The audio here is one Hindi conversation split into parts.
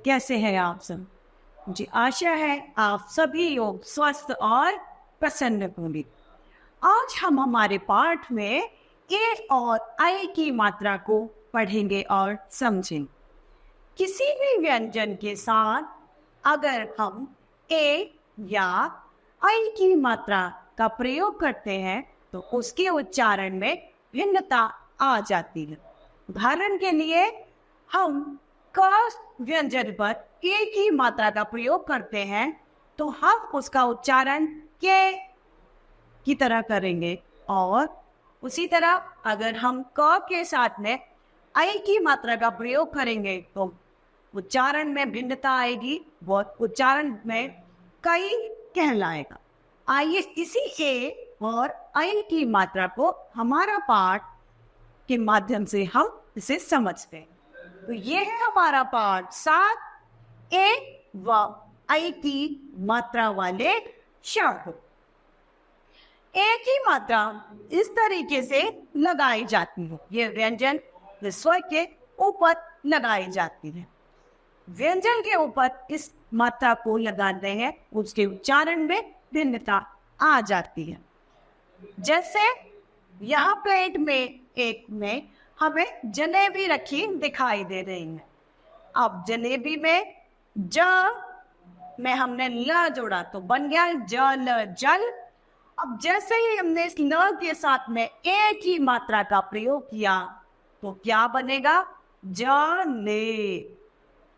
कैसे हैं आप सब? मुझे आशा है आप सभी लोग स्वस्थ और प्रसन्न होंगे। आज हम हमारे पाठ में ए और आई की मात्रा को पढ़ेंगे और समझेंगे। किसी भी व्यंजन के साथ अगर हम ए या आई की मात्रा का प्रयोग करते हैं तो उसके उच्चारण में भिन्नता आ जाती है। उदाहरण के लिए हम क व्यंजन पर ए की मात्रा का प्रयोग करते हैं तो हम उसका उच्चारण के की तरह करेंगे, और उसी तरह अगर हम क के साथ में आई की मात्रा का प्रयोग करेंगे तो उच्चारण में भिन्नता आएगी, वो उच्चारण में कई कहलाएगा। आइए इसी ए और आई की मात्रा को हमारा पाठ के माध्यम से हम इसे समझते हैं। तो ये है हमारा पाठ 7 ए व आई की मात्रा वाले शब्द। ए की मात्रा इस तरीके से लगाई जाती है, ये व्यंजन स्वर के ऊपर लगाई जाती है। व्यंजन के ऊपर इस मात्रा को लगाते हैं, उसके उच्चारण में भिन्नता आ जाती है। जैसे यहाँ प्लेट में एक में हमें जलेबी रखी दिखाई दे रही है। अब जलेबी में ज में हमने ल जोड़ा तो बन गया जल जल। अब जैसे ही हमने इस ल के साथ में ए की मात्रा का प्रयोग किया तो क्या बनेगा? जले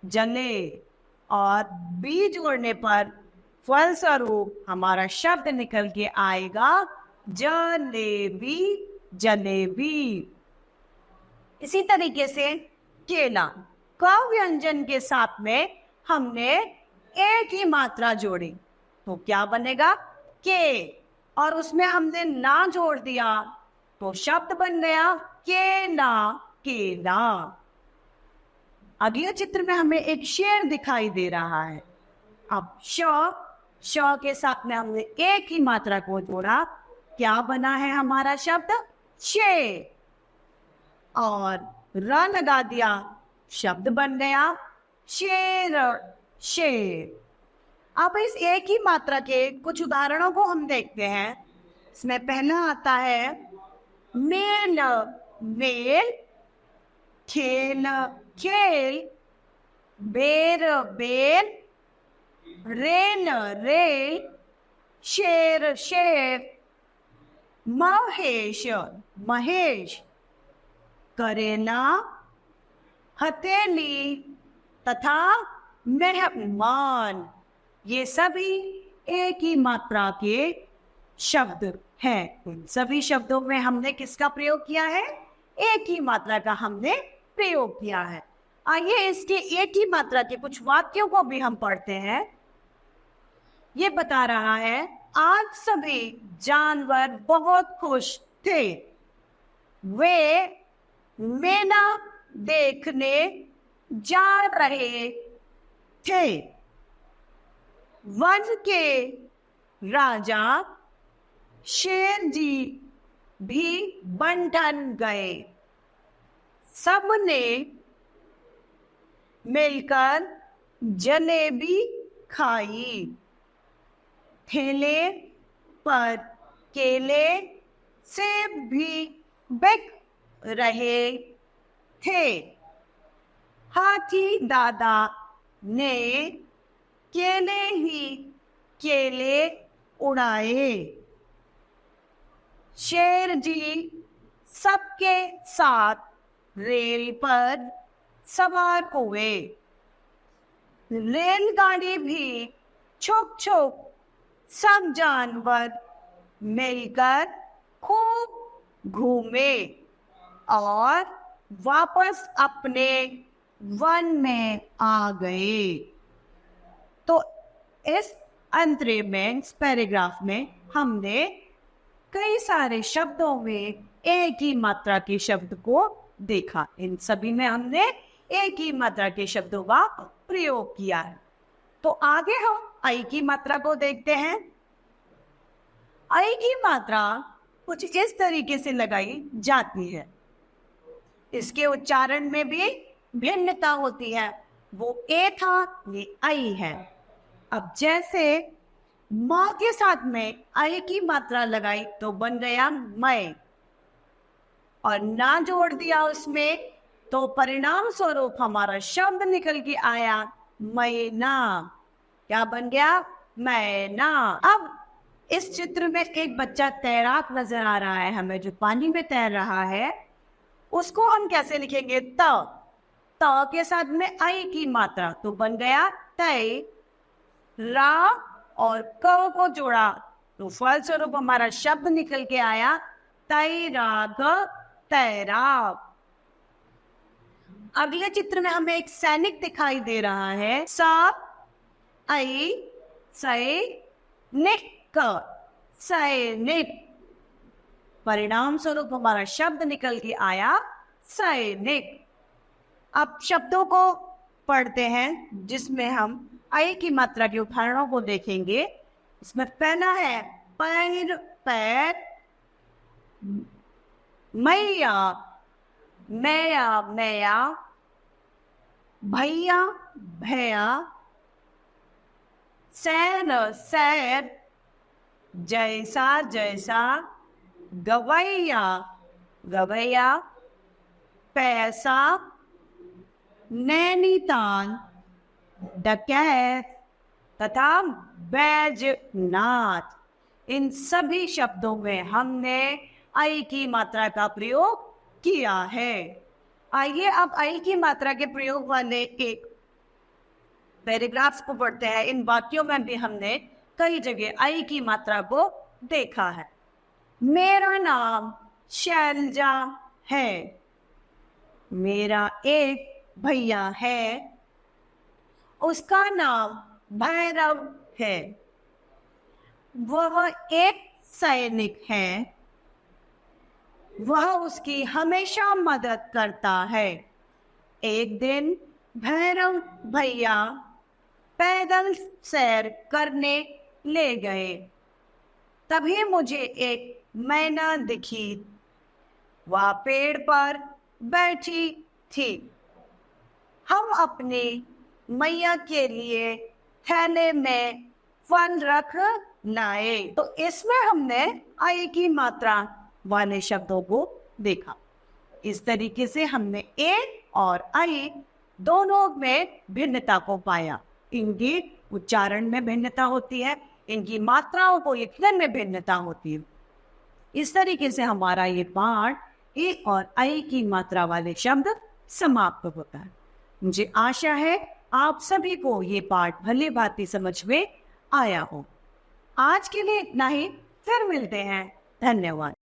जले। और बी जोड़ने पर फलस्वरूप हमारा शब्द निकल के आएगा जलेबी जलेबी। इसी तरीके से केला, क व्यंजन के साथ में हमने ए की मात्रा जोड़ी तो क्या बनेगा? के। और उसमें हमने ना जोड़ दिया तो शब्द बन गया केला केला। अगले चित्र में हमें एक शेर दिखाई दे रहा है। अब श के साथ में हमने ए की मात्रा को जोड़ा, क्या बना है हमारा शब्द? शे। और र लगा दिया, शब्द बन गया शेर शेर। अब इस ए की मात्रा के कुछ उदाहरणों को हम देखते हैं। इसमें पहला आता है मेल मेल, खेल खेल, बेर बेर, रेल रेल, शेर शेर, महेश महेश, करेला, हथेली तथा मेहमान। ये सभी ए की मात्रा के शब्द हैं। सभी शब्दों में हमने किसका प्रयोग किया है? ए की मात्रा का हमने प्रयोग किया है। आइए इसके ए की मात्रा के कुछ वाक्यों को भी हम पढ़ते हैं। ये बता रहा है आज सभी जानवर बहुत खुश थे। वे मेला देखने जा रहे थे। वन के राजा शेर जी भी बंटन गए। सबने मिलकर जलेबी खाई। ठेले पर केले सेब भी बिक रहे थे। हाथी दादा ने केले ही केले उड़ाए। शेर जी सबके साथ रेल पर सवार हुए। रेलगाड़ी भी छुक छुक सब जानवर मिलकर खूब घूमे और वापस अपने वन में आ गए। तो इस अंतरे में, इस पैराग्राफ में हमने कई सारे शब्दों में ए की मात्रा के शब्द को देखा। इन सभी में हमने ए की मात्रा के शब्दों का प्रयोग किया है। तो आगे हम आई की मात्रा को देखते हैं। आई की मात्रा कुछ इस तरीके से लगाई जाती है। इसके उच्चारण में भी भिन्नता होती है। वो ए था, ये आई है। अब जैसे माँ के साथ में आई की मात्रा लगाई तो बन गया मैं, और ना जोड़ दिया उसमें तो परिणाम स्वरूप हमारा शब्द निकल के आया मैना। क्या बन गया? मैना। अब इस चित्र में एक बच्चा तैराक नजर आ रहा है हमें, जो पानी में तैर रहा है। उसको हम कैसे लिखेंगे? त के साथ में आई की मात्रा तो बन गया तय। रा और क को जोड़ा तो फलस्वरूप हमारा शब्द निकल के आया तैराक, तैराक। अगले चित्र में हमें एक सैनिक दिखाई दे रहा है। सा आई सै निक, सैनिक। परिणाम स्वरूप हमारा शब्द निकल के आया सैनिक। अब शब्दों को पढ़ते हैं जिसमें हम आई की मात्रा के उदाहरणों को देखेंगे। इसमें पहला है पैर, पैर। मैया, मैया, मैया। भैया, भैया। सैर, सैर। जैसा, जैसा। गवैया, गवैया। पैसा, नैनीताल, डकैत तथा बैजनाथ। इन सभी शब्दों में हमने आई की मात्रा का प्रयोग किया है। आइए अब आई की मात्रा के प्रयोग वाले एक पैराग्राफ्स को पढ़ते हैं। इन वाक्यों में भी हमने कई जगह आई की मात्रा को देखा है। मेरा नाम शैलजा है। मेरा एक भैया है, उसका नाम भैरव है। वह एक सैनिक है, वह उसकी हमेशा मदद करता है। एक दिन भैरव भैया पैदल सैर करने ले गए, तभी मुझे एक मैना दिखी। वह पेड़ पर बैठी थी। हम अपनी मैया के लिए थैले में फल रख लाए। तो इसमें हमने आई की मात्रा वाले शब्दों को देखा। इस तरीके से हमने ए और आई दोनों में भिन्नता को पाया। इनकी उच्चारण में भिन्नता होती है, इनकी मात्राओं को लिखने में भिन्नता होती है। इस तरीके से हमारा ये पाठ ए और आई की मात्रा वाले शब्द समाप्त होता है। मुझे आशा है आप सभी को ये पाठ भली भांति समझ में आया हो। आज के लिए इतना ही, फिर मिलते हैं। धन्यवाद।